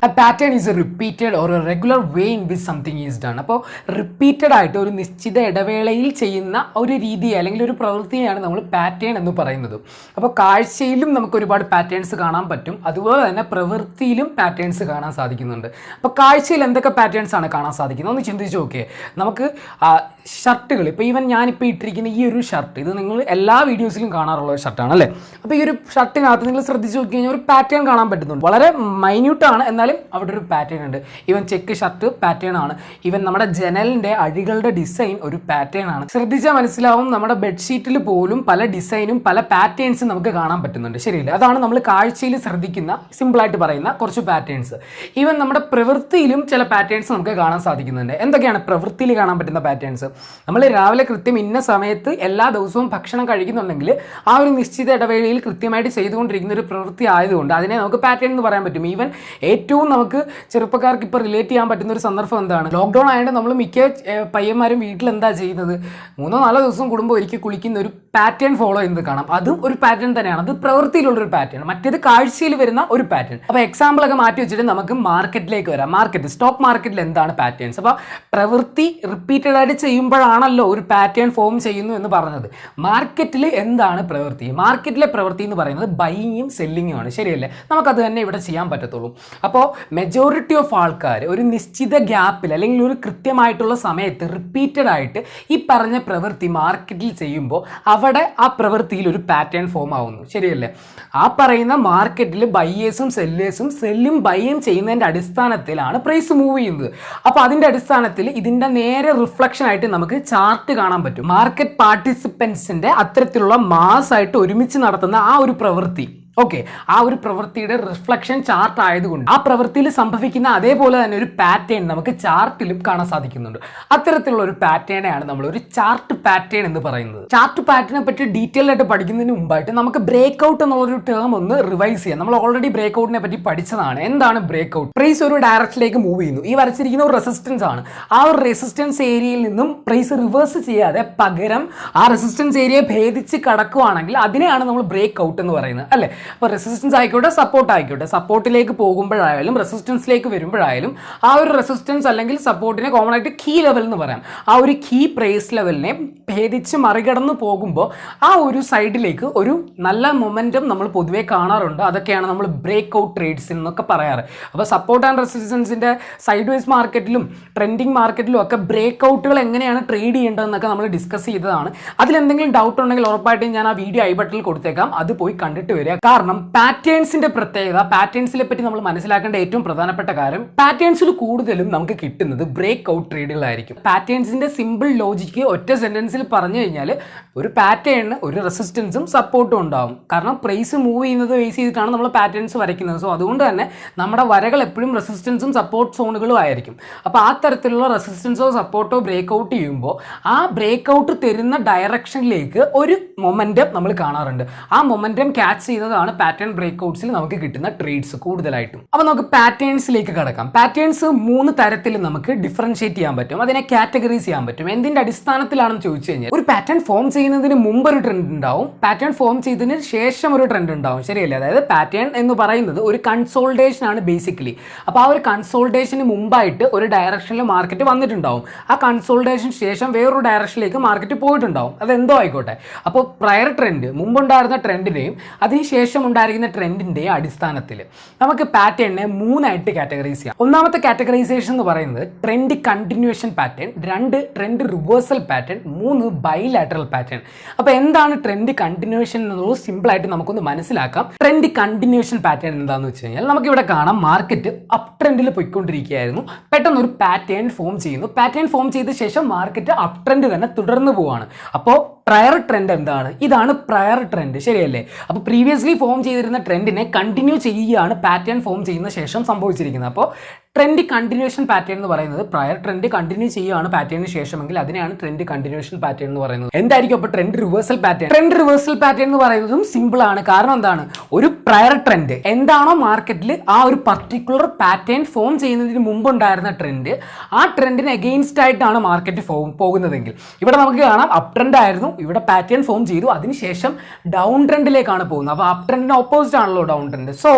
A pattern is a repeated or a regular way in which something is done. അപ്പോൾ repeated ആയിട്ട് ഒരു നിശ്ചിത ഇടവേളയിൽ ചെയ്യുന്ന ഒരു രീതി അല്ലെങ്കിൽ ഒരു പ്രവൃത്തിയാണ് നമ്മൾ പാറ്റേൺ എന്ന് പറയുന്നത്. അപ്പോൾ കാഴ്ചയിലും നമുക്ക് ഒരുപാട് പാറ്റേൺസ് കാണാൻ പറ്റും, അതുപോലെ തന്നെ പ്രവൃത്തിയിലും പാറ്റേൺസ് കാണാൻ സാധിക്കുന്നുണ്ട്. അപ്പോൾ കാഴ്ചയിൽ എന്തൊക്കെ പാറ്റേൺസ് ആണ് കാണാൻ സാധിക്കുന്നത് ഒന്ന് ചിന്തിച്ച് നോക്കിയേ. നമുക്ക് ഷർട്ടുകൾ, ഇപ്പോൾ ഈവൻ ഞാനിപ്പോൾ ഇട്ടിരിക്കുന്ന ഈ ഒരു ഷർട്ട്, ഇത് നിങ്ങൾ എല്ലാ വീഡിയോസിലും കാണാറുള്ള ഒരു ഷർട്ടാണ് അല്ലേ. അപ്പോൾ ഈ ഒരു ഷർട്ടിനകത്ത് നിങ്ങൾ ശ്രദ്ധിച്ച് നോക്കി കഴിഞ്ഞാൽ ഒരു പാറ്റേൺ കാണാൻ പറ്റുന്നുണ്ട്. വളരെ മൈന്യൂട്ടാണ്, എന്നാലും അവിടെ ഒരു പാറ്റേൺ ഉണ്ട്. ഈവൻ ചെക്ക് ഷർട്ട് പാറ്റേൺ ആണ്. ഈവൻ നമ്മുടെ ജനലിൻ്റെ അഴികളുടെ ഡിസൈൻ ഒരു പാറ്റേൺ ആണ്. ശ്രദ്ധിച്ചാൽ മനസ്സിലാവും, നമ്മുടെ ബെഡ്ഷീറ്റിൽ പോലും പല ഡിസൈനും പല പാറ്റേൺസും നമുക്ക് കാണാൻ പറ്റുന്നുണ്ട്. ശരിയല്ലേ? അതാണ് നമ്മൾ കാഴ്ചയിൽ ശ്രദ്ധിക്കുന്ന, സിമ്പിളായിട്ട് പറയുന്ന കുറച്ച് പാറ്റേൺസ്. ഈവൻ നമ്മുടെ പ്രവൃത്തിയിലും ചില പാറ്റേൺസ് നമുക്ക് കാണാൻ സാധിക്കുന്നുണ്ട്. എന്തൊക്കെയാണ് പ്രവൃത്തിയിൽ കാണാൻ പറ്റുന്ന പാറ്റേൺസ്? നമ്മൾ രാവിലെ കൃത്യം ഇന്ന സമയത്ത് എല്ലാ ദിവസവും ഭക്ഷണം കഴിക്കുന്നുണ്ടെങ്കിൽ ആ ഒരു നിശ്ചിത ഇടവേളയിൽ കൃത്യമായിട്ട് ചെയ്തുകൊണ്ടിരിക്കുന്ന ഒരു പ്രവൃത്തി ആയതുകൊണ്ട് അതിനെ നമുക്ക് പാറ്റേൺ എന്ന് പറയാൻ പറ്റും. ഈവൻ ഏറ്റവും നമുക്ക് ചെറുപ്പക്കാർക്ക് ഇപ്പോൾ റിലേറ്റ് ചെയ്യാൻ പറ്റുന്ന ഒരു സന്ദർഭം എന്താണ്? ലോക്ക്ഡൗൺ ആയതുകൊണ്ട് നമ്മൾ മിക്ക പയ്യന്മാരും വീട്ടിൽ എന്താ ചെയ്യുന്നത്? 3-4 ദിവസം കൂടുമ്പോൾ ഒരിക്കൽ കുളിക്കുന്ന ഒരു പാറ്റേൺ ഫോളോ ചെയ്യുന്നത് കാണാം. അതും ഒരു പാറ്റേൺ തന്നെയാണ്. അത് പ്രവൃത്തിയിലുള്ളൊരു പാറ്റേൺ, മറ്റേത് കാഴ്ചയിൽ വരുന്ന ഒരു പാറ്റേൺ. അപ്പോൾ എക്സാമ്പിൾ ഒക്കെ മാറ്റി വെച്ചിട്ട് നമുക്ക് മാർക്കറ്റിലേക്ക് വരാം. സ്റ്റോക്ക് മാർക്കറ്റിൽ എന്താണ് പാറ്റേൺസ്? അപ്പോൾ പ്രവൃത്തി റിപ്പീറ്റഡ് ആയിട്ട് ചെയ്യുമ്പോഴാണല്ലോ ഒരു പാറ്റേൺ ഫോം ചെയ്യുന്നു എന്ന് പറഞ്ഞത്. മാർക്കറ്റിൽ എന്താണ് പ്രവൃത്തി? മാർക്കറ്റിലെ പ്രവൃത്തി എന്ന് പറയുന്നത് ബൈയിങ്ങും സെല്ലിങ്ങും ആണ്. ശരിയല്ലേ? നമുക്കത് തന്നെ ഇവിടെ ചെയ്യാൻ പറ്റത്തുള്ളൂ. അപ്പോൾ മെജോറിറ്റി ഓഫ് ആൾക്കാർ ഒരു നിശ്ചിത ഗ്യാപ്പിൽ അല്ലെങ്കിൽ ഒരു കൃത്യമായിട്ടുള്ള സമയത്ത് റിപ്പീറ്റഡ് ആയിട്ട് ഈ പറഞ്ഞ പ്രവൃത്തി മാർക്കറ്റിൽ ചെയ്യുമ്പോൾ അവിടെ ആ പ്രവൃത്തിയിൽ ഒരു പാറ്റേൺ ഫോം ആവുന്നു. ശരിയല്ലേ? ആ പറയുന്ന മാർക്കറ്റിൽ ബയ്യേഴ്സും സെല്ലും ബൈയും ചെയ്യുന്നതിൻ്റെ അടിസ്ഥാനത്തിലാണ് പ്രൈസ് മൂവ് ചെയ്യുന്നത്. അപ്പോൾ അതിൻ്റെ അടിസ്ഥാനത്തിൽ ഇതിൻ്റെ നേരെ റിഫ്ലക്ഷൻ ആയിട്ട് നമുക്ക് ചാർട്ട് കാണാൻ പറ്റും. മാർക്കറ്റ് പാർട്ടിസിപ്പൻസിൻ്റെ അത്തരത്തിലുള്ള മാസ് ആയിട്ട് ഒരുമിച്ച് നടത്തുന്ന ആ ഒരു പ്രവൃത്തി, ഓക്കെ, ആ ഒരു പ്രവൃത്തിയുടെ റിഫ്ലക്ഷൻ ചാർട്ട് ആയതുകൊണ്ട് ആ പ്രവൃത്തിയിൽ സംഭവിക്കുന്ന അതേപോലെ തന്നെ ഒരു പാറ്റേൺ നമുക്ക് ചാർട്ടിലും കാണാൻ സാധിക്കുന്നുണ്ട്. അത്തരത്തിലുള്ള ഒരു പാറ്റേണെയാണ് നമ്മൾ ഒരു ചാർട്ട് പാറ്റേൺ എന്ന് പറയുന്നത്. ചാർട്ട് പാറ്റേണിനെ പറ്റി ഡീറ്റെയിൽ ആയിട്ട് പഠിക്കുന്നതിന് മുമ്പായിട്ട് നമുക്ക് ബ്രേക്ക് ഔട്ട് എന്നുള്ളൊരു ടേം ഒന്ന് റിവൈസ് ചെയ്യാം. നമ്മൾ ഓൾറെഡി ബ്രേക്ക് ഔട്ടിനെ പറ്റി പഠിച്ചതാണ്. എന്താണ് ബ്രേക്ക് ഔട്ട്? പ്രൈസ് ഒരു ഡയറക്ഷനിലേക്ക് മൂവ് ചെയ്യുന്നു. ഈ വരച്ചിരിക്കുന്ന ഒരു റെസിസ്റ്റൻസ് ആണ്. ആ ഒരു റെസിസ്റ്റൻസ് ഏരിയയിൽ നിന്നും പ്രൈസ് റിവേഴ്സ് ചെയ്യാതെ പകരം ആ റെസിസ്റ്റൻസ് ഏരിയ ഭേദിച്ച് കടക്കുകയാണെങ്കിൽ അതിനെയാണ് നമ്മൾ ബ്രേക്ക് ഔട്ട് എന്ന് പറയുന്നത് അല്ലേ. അപ്പോൾ റെസിസ്റ്റൻസ് ആയിക്കോട്ടെ, സപ്പോർട്ട് ആയിക്കോട്ടെ, സപ്പോർട്ടിലേക്ക് പോകുമ്പോഴായാലും റെസിസ്റ്റൻസിലേക്ക് വരുമ്പോഴായാലും ആ ഒരു റെസിസ്റ്റൻസ് അല്ലെങ്കിൽ സപ്പോർട്ടിനെ കോമൺ ആയിട്ട് കീ ലെവൽ എന്ന് പറയാം. ആ ഒരു കീ പ്രൈസ് ലെവലിനെ ഭേദിച്ച് മറികടന്ന് പോകുമ്പോൾ ആ ഒരു സൈഡിലേക്ക് ഒരു നല്ല മൊമെൻറ്റം നമ്മൾ പൊതുവേ കാണാറുണ്ട്. അതൊക്കെയാണ് നമ്മൾ ബ്രേക്ക് ഔട്ട് ട്രേഡ്സ് എന്നൊക്കെ പറയാറ്. അപ്പോൾ സപ്പോർട്ട് ആൻഡ് റെസിസ്റ്റൻസിൻ്റെ സൈഡ് വേസ് മാർക്കറ്റിലും ട്രെൻഡിങ് മാർക്കറ്റിലും ഒക്കെ ബ്രേക്ക് ഔട്ടുകൾ എങ്ങനെയാണ് ട്രേഡ് ചെയ്യേണ്ടതെന്നൊക്കെ നമ്മൾ ഡിസ്കസ് ചെയ്തതാണ്. അതിലെന്തെങ്കിലും ഡൗട്ട് ഉണ്ടെങ്കിൽ ഉറപ്പായിട്ടും ഞാൻ ആ വീഡിയോ ഐ ബട്ടണിൽ കൊടുത്തേക്കാം, അത് പോയി കണ്ടിട്ട് വരിക. കാരണം പാറ്റേൺസിന്റെ പ്രത്യേകത, പാറ്റേൺസിനെ പറ്റി നമ്മൾ മനസ്സിലാക്കേണ്ട ഏറ്റവും പ്രധാനപ്പെട്ട കാര്യം, പാറ്റേൺസിൽ കൂടുതലും നമുക്ക് കിട്ടുന്നത് ബ്രേക്ക് ഔട്ട് ട്രേഡുകളായിരിക്കും. പാറ്റേൺസിന്റെ സിമ്പിൾ ലോജിക്ക് ഒറ്റ സെന്റൻസിൽ പറഞ്ഞു കഴിഞ്ഞാൽ ഒരു പാറ്റേണിന് ഒരു റെസിസ്റ്റൻസും സപ്പോർട്ടും ഉണ്ടാവും. കാരണം പ്രൈസ് മൂവ് ചെയ്യുന്നത് ബേസ് ചെയ്തിട്ടാണ് നമ്മൾ പാറ്റേൺസ് വരയ്ക്കുന്നത്. സോ അതുകൊണ്ട് തന്നെ നമ്മുടെ വരകൾ എപ്പോഴും റെസിസ്റ്റൻസും സപ്പോർട്ട് സോണുകളും ആയിരിക്കും. അപ്പോൾ ആ തരത്തിലുള്ള റെസിസ്റ്റൻസോ സപ്പോർട്ടോ ബ്രേക്ക് ഔട്ട് ചെയ്യുമ്പോൾ ആ ബ്രേക്ക് ഔട്ട് തരുന്ന ഡയറക്ഷനിലേക്ക് ഒരു മൊമെന്റം നമ്മൾ കാണാറുണ്ട്. ആ മൊമെന്റം ക്യാച്ച് ചെയ്യുന്നതാണ് പാറ്റേൺ ബ്രേക്ക് ഔട്ട്സിൽ നമുക്ക് കിട്ടുന്ന ട്രേഡ്സ് കൂടുതലായിട്ടും. അപ്പോൾ നമുക്ക് പാറ്റേൺസിലേക്ക് കടക്കാം. പാറ്റേൺസ് 3 തരത്തിൽ നമുക്ക് ഡിഫറൻഷിയേറ്റ് ചെയ്യാൻ പറ്റും, അതിനെ കാറ്റഗറൈസ് ചെയ്യാൻ പറ്റും. എന്തിന്റെ അടിസ്ഥാനത്തിലാണെന്ന് ചോദിച്ചു കഴിഞ്ഞാൽ, ഒരു പാറ്റേൺ ഫോം ചെയ്യുന്നതിന് മുമ്പ് ഒരു ട്രെൻഡ് ഉണ്ടാവും, പാറ്റേൺ ഫോം ചെയ്തതിന് ശേഷം ഒരു ട്രെൻഡ് ഉണ്ടാവും. ശരിയല്ലേ? അതായത് പാറ്റേൺ എന്ന് പറയുന്നത് ഒരു കൺസോൾട്ടേഷൻ ആണ് ബേസിക്കലി. അപ്പോൾ ആ ഒരു കൺസോൾട്ടേഷന് മുമ്പായിട്ട് ഒരു ഡയറക്ഷനിൽ മാർക്കറ്റ് വന്നിട്ടുണ്ടാവും. ആ കൺസോൾട്ടേഷൻ ശേഷം വേറൊരു ഡയറക്ഷനിലേക്ക് മാർക്കറ്റ് പോയിട്ടുണ്ടാവും. അതെന്തോ ആയിക്കോട്ടെ. അപ്പോൾ പ്രയർ ട്രെൻഡ്, മുമ്പുണ്ടായിരുന്ന ട്രെൻഡിനെയും അതിനുശേഷം ഉണ്ടായിരിക്കുന്ന ട്രെൻഡിന്റെ അടിസ്ഥാനത്തിൽ നമുക്ക് പാറ്റേണിനെ 3 ആയിട്ട് കാറ്റഗറൈസ് ചെയ്യാം. ഒന്നാമത്തെ കാറ്റഗറൈസേഷൻ എന്ന് പറയുന്നത് trend continuation pattern, 2 trend reversal pattern, 3 bilateral pattern. അപ്പോൾ എന്താണ് ട്രെൻഡ് കണ്ടിന്യൂഷൻ എന്നുള്ളത് സിമ്പിൾ ആയിട്ട് നമുക്കൊന്ന് മനസ്സിലാക്കാം. ട്രെൻഡ് കണ്ടിന്യൂഷൻ പാറ്റേൺ എന്താണെന്ന് വെച്ച് കഴിഞ്ഞാൽ, നമുക്ക് ഇവിടെ കാണാം മാർക്കറ്റ് അപ് ട്രെൻഡിൽ പോയിക്കൊണ്ടിരിക്കുകയായിരുന്നു. പെട്ടെന്ന് ഒരു പാറ്റേൺ ഫോം ചെയ്യുന്നു. പാറ്റേൺ ഫോം ചെയ്ത ശേഷം മാർക്കറ്റ് അപ് ട്രെൻഡ് തന്നെ തുടർന്ന് പോവാണ്. അപ്പോൾ പ്രയർ ട്രെൻഡ് എന്താണ്? ഇതാണ് പ്രയർ ട്രെൻഡ്. ശരിയല്ലേ? അപ്പോൾ പ്രീവിയസ്ലി ഫോം ചെയ്തിരുന്ന ട്രെൻഡിനെ കണ്ടിന്യൂ ചെയ്യുകയാണ് പാറ്റേൺ ഫോം ചെയ്യുന്ന ശേഷം സംഭവിച്ചിരിക്കുന്നത്. അപ്പോൾ ട്രെൻഡ് കണ്ടിന്യൂഷൻ പാറ്റേൺ എന്ന് പറയുന്നത് പ്രയർ ട്രെൻഡ് കണ്ടിന്യൂ ചെയ്യുകയാണ് പാറ്റേണിന് ശേഷമെങ്കിൽ അതിനെയാണ് ട്രെൻഡ് കണ്ടിന്യൂഷൻ പാറ്റേൺ എന്ന് പറയുന്നത്. എന്തായിരിക്കും അപ്പോൾ trend reversal pattern? Trend reversal pattern എന്ന് പറയുന്നതും സിമ്പിൾ ആണ്. കാരണം എന്താണ്? ഒരു പ്രയർ ട്രെൻഡ് എന്താണോ മാർക്കറ്റിൽ ആ ഒരു പർട്ടിക്കുലർ പാറ്റേൺ ഫോം ചെയ്യുന്നതിന് മുമ്പ് ഉണ്ടായിരുന്ന ട്രെൻഡ്, ആ ട്രെൻഡിന് എഗെയിൻസ്റ്റ് ആയിട്ടാണ് മാർക്കറ്റ് പോകുന്നതെങ്കിൽ, ഇവിടെ നമുക്ക് കാണാം അപ് ട്രെൻഡ് ആയിരുന്നു, ഇവിടെ പാറ്റേൺ ഫോം ചെയ്തു, അതിനുശേഷം ഡൗൺ ട്രെൻഡിലേക്കാണ് പോകുന്നത്. അപ്പോൾ അപ് ട്രെൻഡിന് ഓപ്പോസിറ്റ് ആണല്ലോ ഡൗൺ ട്രെൻഡ്. സോ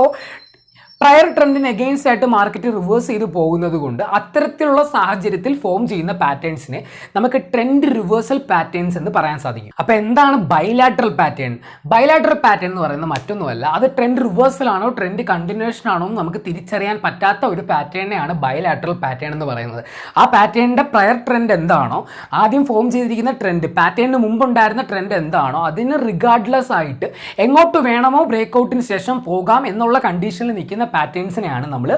പ്രയർ ട്രെൻഡിന് എഗെയിൻസ്റ്റ് ആയിട്ട് മാർക്കറ്റ് റിവേഴ്സ് ചെയ്ത് പോകുന്നത് കൊണ്ട് അത്തരത്തിലുള്ള സാഹചര്യത്തിൽ ഫോം ചെയ്യുന്ന പാറ്റേൺസിനെ നമുക്ക് ട്രെൻഡ് റിവേഴ്സൽ പാറ്റേൺസ് എന്ന് പറയാൻ സാധിക്കും. അപ്പോൾ എന്താണ് ബൈലാറ്ററൽ പാറ്റേൺ? ബൈലാറ്ററൽ പാറ്റേൺ എന്ന് പറയുന്നത് മറ്റൊന്നുമല്ല, അത് ട്രെൻഡ് റിവേഴ്സൽ ആണോ ട്രെൻഡ് കണ്ടിന്യൂഷൻ ആണോ എന്ന് നമുക്ക് തിരിച്ചറിയാൻ പറ്റാത്ത ഒരു പാറ്റേണിനെയാണ് ബൈലാറ്ററൽ പാറ്റേൺ എന്ന് പറയുന്നത്. ആ പാറ്റേണിന്റെ പ്രയർ ട്രെൻഡ് എന്താണോ, ആദ്യം ഫോം ചെയ്തിരിക്കുന്ന ട്രെൻഡ്, പാറ്റേണിന് മുമ്പുണ്ടായിരുന്ന ട്രെൻഡ് എന്താണോ, അതിന് റിഗാർഡ്ലെസ് ആയിട്ട് എങ്ങോട്ട് വേണമോ ബ്രേക്ക്ഔട്ടിന് ശേഷം പോകാം എന്നുള്ള കണ്ടീഷനിൽ നിൽക്കുന്ന പാറ്റേൺസിനെയാണ് നമ്മൾ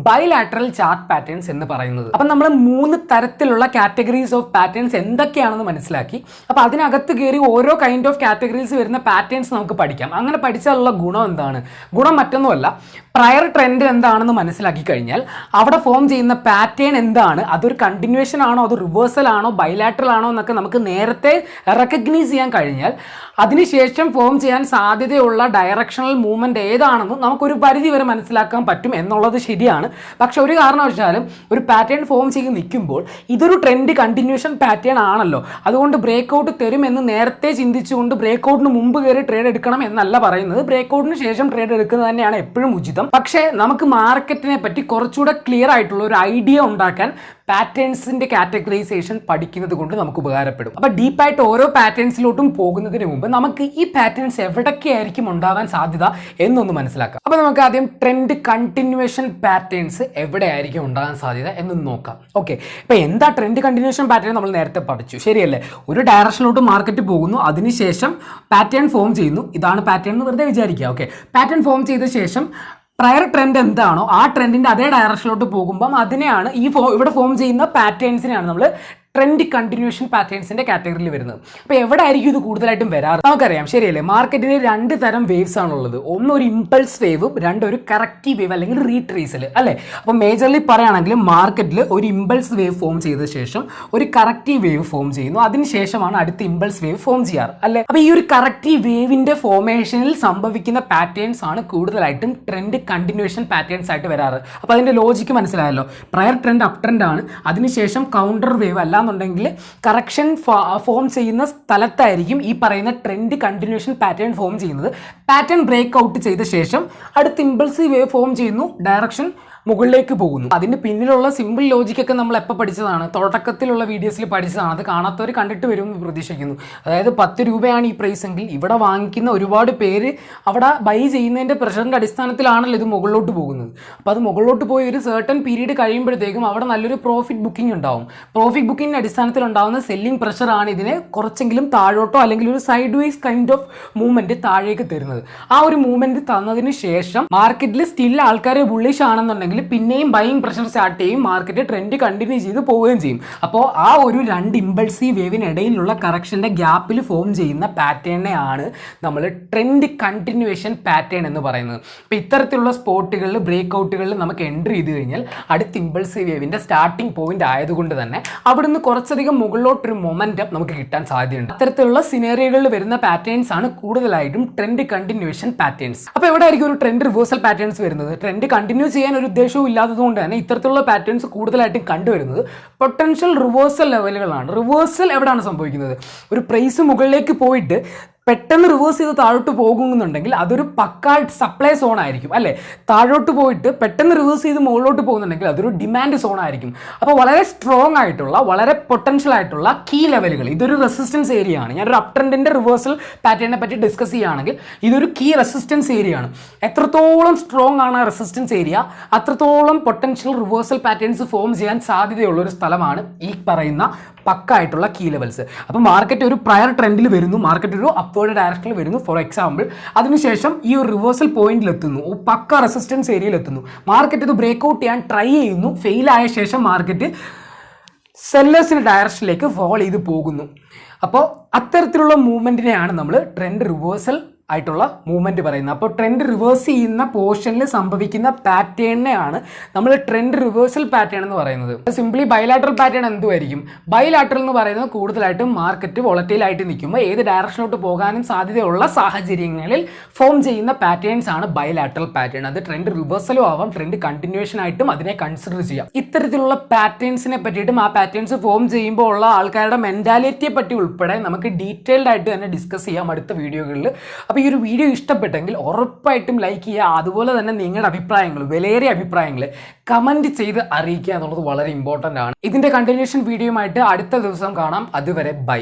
ബൈലാറ്ററൽ ചാർട്ട് പാറ്റേൺസ് എന്ന് പറയുന്നത്. അപ്പം നമ്മൾ 3 തരത്തിലുള്ള കാറ്റഗറീസ് ഓഫ് പാറ്റേൺസ് എന്തൊക്കെയാണെന്ന് മനസ്സിലാക്കി. അപ്പോൾ അതിനകത്ത് കയറി ഓരോ കൈൻഡ് ഓഫ് കാറ്റഗറീസ് വരുന്ന പാറ്റേൺസ് നമുക്ക് പഠിക്കാം. അങ്ങനെ പഠിച്ചാലുള്ള ഗുണം എന്താണ്? ഗുണം മറ്റൊന്നുമല്ല, പ്രയർ ട്രെൻഡ് എന്താണെന്ന് മനസ്സിലാക്കി കഴിഞ്ഞാൽ അവിടെ ഫോം ചെയ്യുന്ന പാറ്റേൺ എന്താണ്, അതൊരു കണ്ടിന്യൂഷൻ ആണോ, അത് റിവേഴ്സൽ ആണോ, ബൈലാറ്ററൽ ആണോ എന്നൊക്കെ നമുക്ക് നേരത്തെ റെക്കഗ്നൈസ് ചെയ്യാൻ കഴിഞ്ഞാൽ അതിനുശേഷം ഫോം ചെയ്യാൻ സാധ്യതയുള്ള ഡയറക്ഷണൽ മൂവ്മെന്റ് ഏതാണെന്ന് നമുക്കൊരു പരിധി വരെ മനസ്സിലാക്കാൻ പറ്റും എന്നുള്ളത് ശരിയാണ്. പക്ഷെ ഒരു കാരണവശാലും ഒരു പാറ്റേൺ ഫോം ചെയ്ത് നിൽക്കുമ്പോൾ ഇതൊരു ട്രെൻഡ് കണ്ടിന്യൂഷൻ പാറ്റേൺ ആണല്ലോ, അതുകൊണ്ട് ബ്രേക്ക്ഔട്ട് തരുമെന്ന് നേരത്തെ ചിന്തിച്ചുകൊണ്ട് ബ്രേക്ക്ഔട്ടിന് മുമ്പ് കയറി ട്രേഡ് എടുക്കണം എന്നല്ല പറയുന്നത്. ബ്രേക്ക്ഔട്ടിന് ശേഷം ട്രേഡ് എടുക്കുന്നത് തന്നെയാണ് എപ്പോഴും ഉചിതം. പക്ഷേ നമുക്ക് മാർക്കറ്റിനെ പറ്റി കുറച്ചുകൂടെ ക്ലിയർ ആയിട്ടുള്ള ഒരു ഐഡിയ ഉണ്ടാക്കാൻ പാറ്റേൺസിന്റെ കാറ്റഗറൈസേഷൻ പഠിക്കുന്നത് കൊണ്ട് നമുക്ക് ഉപകാരപ്പെടും. അപ്പോൾ ഡീപ്പായിട്ട് ഓരോ പാറ്റേൺസിലോട്ടും പോകുന്നതിന് മുമ്പ് നമുക്ക് ഈ പാറ്റേൺസ് എവിടൊക്കെയായിരിക്കും ഉണ്ടാവാൻ സാധ്യത എന്നൊന്ന് മനസ്സിലാക്കാം. അപ്പോൾ നമുക്ക് ആദ്യം ട്രെൻഡ് കണ്ടിന്യൂവേഷൻ പാറ്റേൺസ് എവിടെയായിരിക്കും ഉണ്ടാകാൻ സാധ്യത എന്നൊന്ന് നോക്കാം. ഓക്കെ, ഇപ്പോൾ എന്താ ട്രെൻഡ് കണ്ടിന്യൂവേഷൻ പാറ്റേൺ നമ്മൾ നേരത്തെ പഠിച്ചു, ശരിയല്ലേ? ഒരു ഡയറക്ഷനിലോട്ട് മാർക്കറ്റ് പോകുന്നു, അതിനുശേഷം പാറ്റേൺ ഫോം ചെയ്യുന്നു. ഇതാണ് പാറ്റേൺ എന്ന് വെറുതെ വിചാരിക്കുക. ഓക്കെ, പാറ്റേൺ ഫോം ചെയ്ത ശേഷം പ്രയർ ട്രെൻഡ് എന്താണോ ആ ട്രെൻഡിന്റെ അതേ ഡയറക്ഷനിലോട്ട് പോകുമ്പം അതിനെയാണ് ഇവിടെ ഫോം ചെയ്യുന്ന പാറ്റേൺസിനെയാണ് നമ്മൾ ട്രെൻഡ് കണ്ടിന്യൂഷൻ പാറ്റേൺസിന്റെ കാറ്റഗറിയിൽ വരുന്നത്. അപ്പോൾ എവിടെ ആയിരിക്കും ഇത് കൂടുതലായിട്ടും വരാറ്? നമുക്കറിയാം, ശരിയല്ലേ? മാർക്കറ്റിന് 2 തരം വേവ്സ് ആണുള്ളത്. ഒന്ന് ഒരു ഇമ്പൾസ് വേവും, ഒരു കറക്റ്റീവ് വേവ് അല്ലെങ്കിൽ റീട്രേസൽ, അല്ലേ? അപ്പോൾ മേജർലി പറയുകയാണെങ്കിൽ മാർക്കറ്റിൽ ഒരു ഇമ്പൾസ് വേവ് ഫോം ചെയ്ത ശേഷം ഒരു കറക്റ്റീവ് വേവ് ഫോം ചെയ്യുന്നു, അതിനുശേഷമാണ് അടുത്ത ഇമ്പൾസ് വേവ് ഫോം ചെയ്യാറ്, അല്ലേ? അപ്പോൾ ഈ ഒരു കറക്റ്റീവ് വേവിന്റെ ഫോർമേഷനിൽ സംഭവിക്കുന്ന പാറ്റേൺസ് ആണ് കൂടുതലായിട്ടും ട്രെൻഡ് കണ്ടിന്യൂഷൻ പാറ്റേൺസ് ആയിട്ട് വരാറ്. അപ്പോൾ അതിന്റെ ലോജിക്ക് മനസ്സിലായല്ലോ. പ്രയർ ട്രെൻഡ് അപ് ട്രെൻഡ് ആണ്, അതിനുശേഷം കൗണ്ടർ വേവ് അല്ല ണ്ടെങ്കിൽ കറക്ഷൻ ഫോം ചെയ്യുന്ന സ്ഥലത്തായിരിക്കും ഈ പറയുന്ന ട്രെൻഡ് കണ്ടിന്യൂഷൻ പാറ്റേൺ ഫോം ചെയ്യുന്നത്. പാറ്റേൺ ബ്രേക്ക് ഔട്ട് ചെയ്ത ശേഷം അടുത്ത ഇമ്പൾസീവ് വേവ് ഫോം ചെയ്യുന്നു, ഡയറക്ഷൻ മുകളിലേക്ക് പോകുന്നു. അതിന് പിന്നിലുള്ള സിമ്പിൾ ലോജിക്കൊക്കെ നമ്മൾ എപ്പോൾ പഠിച്ചതാണ്? തുടക്കത്തിലുള്ള വീഡിയോസിൽ പഠിച്ചതാണ്. അത് കാണാത്തവർ കണ്ടിട്ട് വരുമെന്ന് പ്രതീക്ഷിക്കുന്നു. അതായത് 10 രൂപയാണ് ഈ പ്രൈസ് എങ്കിൽ ഇവിടെ വാങ്ങിക്കുന്ന ഒരുപാട് പേര് അവിടെ ബൈ ചെയ്യുന്നതിൻ്റെ പ്രഷറിൻ്റെ അടിസ്ഥാനത്തിലാണല്ലോ ഇത് മുകളിലോട്ട് പോകുന്നത്. അപ്പോൾ അത് മുകളിലോട്ട് പോയി ഒരു സർട്ടൺ പീരീഡ് കഴിയുമ്പോഴത്തേക്കും അവിടെ നല്ലൊരു പ്രോഫിറ്റ് ബുക്കിംഗ് ഉണ്ടാവും. പ്രോഫിറ്റ് ബുക്കിങ്ങിൻ്റെ അടിസ്ഥാനത്തിൽ ഉണ്ടാകുന്ന സെല്ലിംഗ് പ്രഷറാണ് ഇതിനെ കുറച്ചെങ്കിലും താഴോട്ടോ അല്ലെങ്കിൽ ഒരു side vice kind of movement താഴേക്ക് തരുന്നത്. ആ ഒരു മൂവ്മെന്റ് തന്നതിന് ശേഷം മാർക്കറ്റിൽ സ്റ്റിൽ ആൾക്കാർ ബുള്ളിഷ് ആണെന്നുണ്ടെങ്കിൽ പിന്നെയും ബൈയിങ് പ്രഷർ സ്റ്റാർട്ട് ചെയ്യും, മാർക്കറ്റ് ട്രെൻഡ് കണ്ടിന്യൂ ചെയ്ത് പോവുകയും ചെയ്യും. അപ്പോൾ ആ ഒരു 2 ഇമ്പൾസീവ് വേവിനിടയിലുള്ള കറക്ഷന്റെ ഗ്യാപ്പിൽ ഫോം ചെയ്യുന്ന പാറ്റേണിനെയാണ് നമ്മൾ ട്രെൻഡ് കണ്ടിന്യൂവേഷൻ പാറ്റേൺ എന്ന് പറയുന്നത്. അപ്പോൾ ഇത്തരത്തിലുള്ള സ്പോട്ടുകളിൽ ബ്രേക്ക്ഔട്ടുകളിൽ നമുക്ക് എൻട്രി ചെയ്ത് കഴിഞ്ഞാൽ അടുത്ത ഇമ്പൾസീവ് വേവിന്റെ സ്റ്റാർട്ടിംഗ് പോയിന്റ് ആയതുകൊണ്ട് തന്നെ അവിടുന്ന് കുറച്ചധികം മുകളിലോട്ടൊരു മൊമെന്റം നമുക്ക് കിട്ടാൻ സാധ്യതയുണ്ട്. അത്തരത്തിലുള്ള സിനേറിയോകളിൽ വരുന്ന പാറ്റേൺസ് ആണ് കൂടുതലായിട്ടും ട്രെൻഡ് കണ്ടിന്യൂവേഷൻ പാറ്റേൺസ്. അപ്പോൾ എവിടെ ആയിരിക്കും ഒരു ട്രെൻഡ് റിവേഴ്സൽ പാറ്റേൺസ് വരുന്നത്? ട്രെൻഡ് കണ്ടിന്യൂ ചെയ്യാൻ ഒരു ഉദ്ദേശവും ഇല്ലാത്തതുകൊണ്ട് തന്നെ ഇത്തരത്തിലുള്ള പാറ്റേൺസ് കൂടുതലായിട്ടും കണ്ടുവരുന്നത് പൊട്ടൻഷ്യൽ റിവേഴ്സൽ ലെവലുകളാണ്. റിവേഴ്സൽ എവിടെയാണ് സംഭവിക്കുന്നത്? ഒരു പ്രൈസ് മുകളിലേക്ക് പോയിട്ട് പെട്ടെന്ന് റിവേഴ്സ് ചെയ്ത് താഴോട്ട് പോകുന്നുണ്ടെങ്കിൽ അതൊരു പക്കാ സപ്ലൈ സോൺ ആയിരിക്കും, അല്ലേ? താഴോട്ട് പോയിട്ട് പെട്ടെന്ന് റിവേഴ്സ് ചെയ്ത് മുകളിലോട്ട് പോകുന്നുണ്ടെങ്കിൽ അതൊരു ഡിമാൻഡ് സോൺ ആയിരിക്കും. അപ്പോൾ വളരെ സ്ട്രോങ് ആയിട്ടുള്ള, വളരെ പൊട്ടൻഷ്യൽ ആയിട്ടുള്ള കീ ലെവലുകൾ, ഇതൊരു റെസിസ്റ്റൻസ് ഏരിയ ആണ്. ഞാനൊരു അപ് ട്രെൻഡിന്റെ റിവേഴ്സൽ പാറ്റേണിനെ പറ്റി ഡിസ്കസ് ചെയ്യുകയാണെങ്കിൽ ഇതൊരു കീ റെസിസ്റ്റൻസ് ഏരിയ ആണ്. എത്രത്തോളം സ്ട്രോങ് ആണ് ആ റെസിസ്റ്റൻസ് ഏരിയ, അത്രത്തോളം പൊട്ടൻഷ്യൽ റിവേഴ്സൽ പാറ്റേൺസ് ഫോം ചെയ്യാൻ സാധ്യതയുള്ള ഒരു സ്ഥലമാണ് ഈ പറയുന്ന പക്കായിട്ടുള്ള കീ ലെവൽസ്. അപ്പോൾ മാർക്കറ്റ് ഒരു പ്രയർ ട്രെൻഡിൽ വരുന്നു, മാർക്കറ്റ് ഒരു അപ്വേർഡ് ഡയറക്ഷനിൽ വരുന്നു ഫോർ എക്സാമ്പിൾ, അതിനുശേഷം ഈ ഒരു റിവേഴ്സൽ പോയിന്റിൽ എത്തുന്നു, പക്ക റെസിസ്റ്റൻസ് ഏരിയയിൽ എത്തുന്നു, മാർക്കറ്റ് ഇത് ബ്രേക്ക്ഔട്ട് ചെയ്യാൻ ട്രൈ ചെയ്യുന്നു, ഫെയിൽ ആയ ശേഷം മാർക്കറ്റ് സെല്ലേഴ്സിന്റെ ഡയറക്ഷനിലേക്ക് ഫോൾ ചെയ്ത് പോകുന്നു. അപ്പോൾ അത്തരത്തിലുള്ള മൂവ്മെന്റിനെയാണ് നമ്മൾ ട്രെൻഡ് റിവേഴ്സൽ ആയിട്ടുള്ള മൂവ്മെന്റ് പറയുന്നത്. അപ്പോൾ ട്രെൻഡ് റിവേഴ്സ് ചെയ്യുന്ന പോർഷനിൽ സംഭവിക്കുന്ന പാറ്റേണിനെയാണ് നമ്മൾ ട്രെൻഡ് റിവേഴ്സൽ പാറ്റേൺ എന്ന് പറയുന്നത്. സിംപ്ലി ബൈലാറ്ററൽ പാറ്റേൺ എന്തുമായിരിക്കും? ബൈലാറ്ററൽ എന്ന് പറയുന്നത് കൂടുതലായിട്ടും മാർക്കറ്റ് വോളറ്റൈൽ ആയിട്ട് നിൽക്കുമ്പോൾ ഏത് ഡയറക്ഷനിലോട്ട് പോകാനും സാധ്യതയുള്ള സാഹചര്യങ്ങളിൽ ഫോം ചെയ്യുന്ന പാറ്റേൺസ് ആണ് ബൈലാറ്ററൽ പാറ്റേൺ. അത് ട്രെൻഡ് റിവേഴ്സലും ആവാം, ട്രെൻഡ് കണ്ടിന്യൂവേഷൻ ആയിട്ടും അതിനെ കൺസിഡർ ചെയ്യാം. ഇത്തരത്തിലുള്ള പാറ്റേൺസിനെ പറ്റിയിട്ടും ആ പാറ്റേൺസ് ഫോം ചെയ്യുമ്പോൾ ഉള്ള ആൾക്കാരുടെ മെന്റാലിറ്റിയെ പറ്റി ഉൾപ്പെടെ നമുക്ക് ഡീറ്റെയിൽഡ് ആയിട്ട് തന്നെ ഡിസ്കസ് ചെയ്യാം അടുത്ത വീഡിയോകളിൽ. അപ്പോൾ അപ്പോൾ ഈ ഒരു വീഡിയോ ഇഷ്ടപ്പെട്ടെങ്കിൽ ഉറപ്പായിട്ടും ലൈക്ക് ചെയ്യുക. അതുപോലെ തന്നെ നിങ്ങളുടെ അഭിപ്രായങ്ങൾ, വിലയേറിയ അഭിപ്രായങ്ങൾ കമൻറ്റ് ചെയ്ത് അറിയിക്കുക എന്നുള്ളത് വളരെ ഇമ്പോർട്ടൻ്റ് ആണ്. ഇതിൻ്റെ കണ്ടിന്യൂഷൻ വീഡിയോയുമായിട്ട് അടുത്ത ദിവസം കാണാം. അതുവരെ ബൈ.